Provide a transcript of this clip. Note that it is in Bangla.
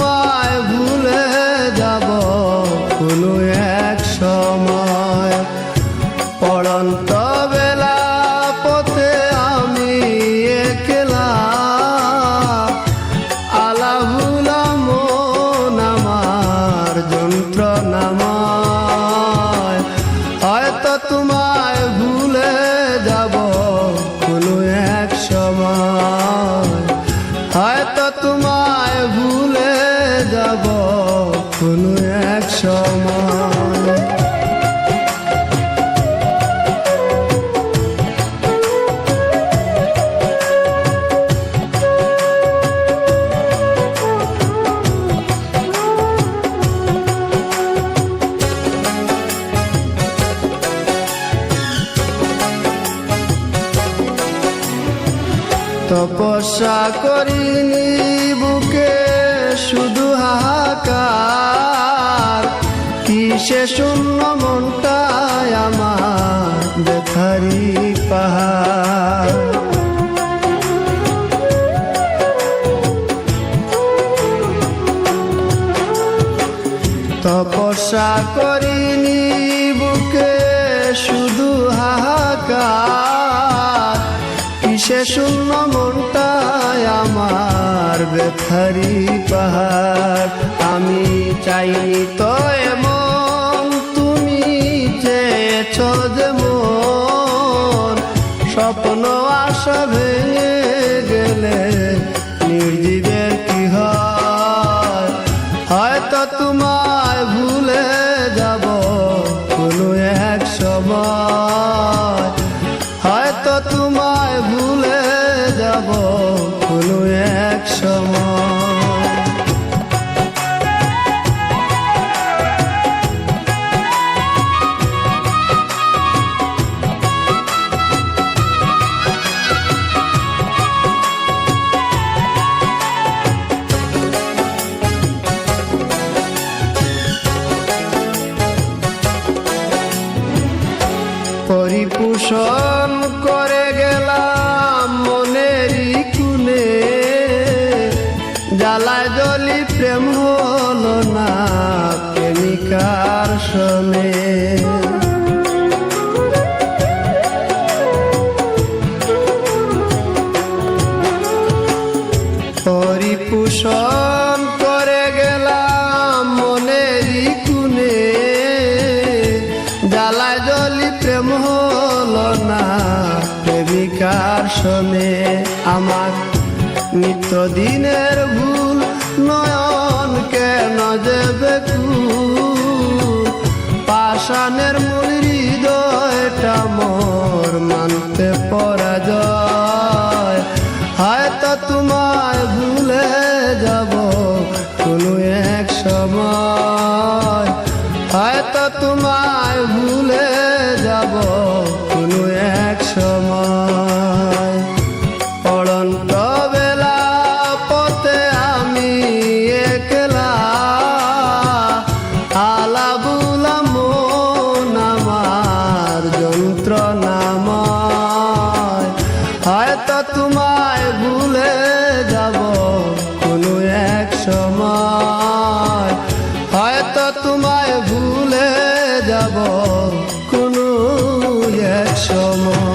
তোমায় ভুলে যাব কোনো এক সময়। পড়ন্ত বেলা পথে আমি একলা, আলাভুলা মন আমার যন্ত্রণাময়। হয়তো তোমায় ভুলে যাব কোনো এক সময়, হয়তো তোমায় ভুলে যাব কোনো এক সময়। তপস্যা করিনি বুকে শুধু হাহাকার, কিসে শূন্য মনটায় আমার ব্যথারি পাহাড়। তপস্যা করিনি বুকে শুধু হাহাকার, কিসে শূন্য মনটায় আমার ব্যথারি পাহাড়। আমি চাইনি তো এমন, তুমি চেয়েছ যেমন। স্বপ্ন আশা ভেঙে গেলে নির্জীবের কি হয়। হয়তো তোমায় ভুলে যাব কোনো এক সময়, হয়তো তোমায় ভুলে যাব কোনো এক সময়। পরিপোষণ করে গেলাম মনেরই কুনে, জ্বালায় জলি প্রেম হলো না প্রেমিকার শোনে। পরিপোষণ করে গেলাম মনেরই কুনে, জ্বালায় জলি প্রেম হলো না প্রেমিকার শোনে। আমার নিত্যদিনের ভুল নয়ন কেন যে বেকুল, পাষাণের মূল হৃদয়টা মোর মানতে পরাজয়। হয়তো তোমায় ভুলে যাব কোনো এক সময়, হয়তো তোমায় ভুলে যাব কোনো এক সময়। পড়ন্ত বেলা পথে আমি একলা, আলাভুলা মন আমার যন্ত্রণাময়। হয়তো তোমায় ভুলে যাব কোনো এক সময়, হয়তো তোমায় ভুলে যাব কোনো এক সময়।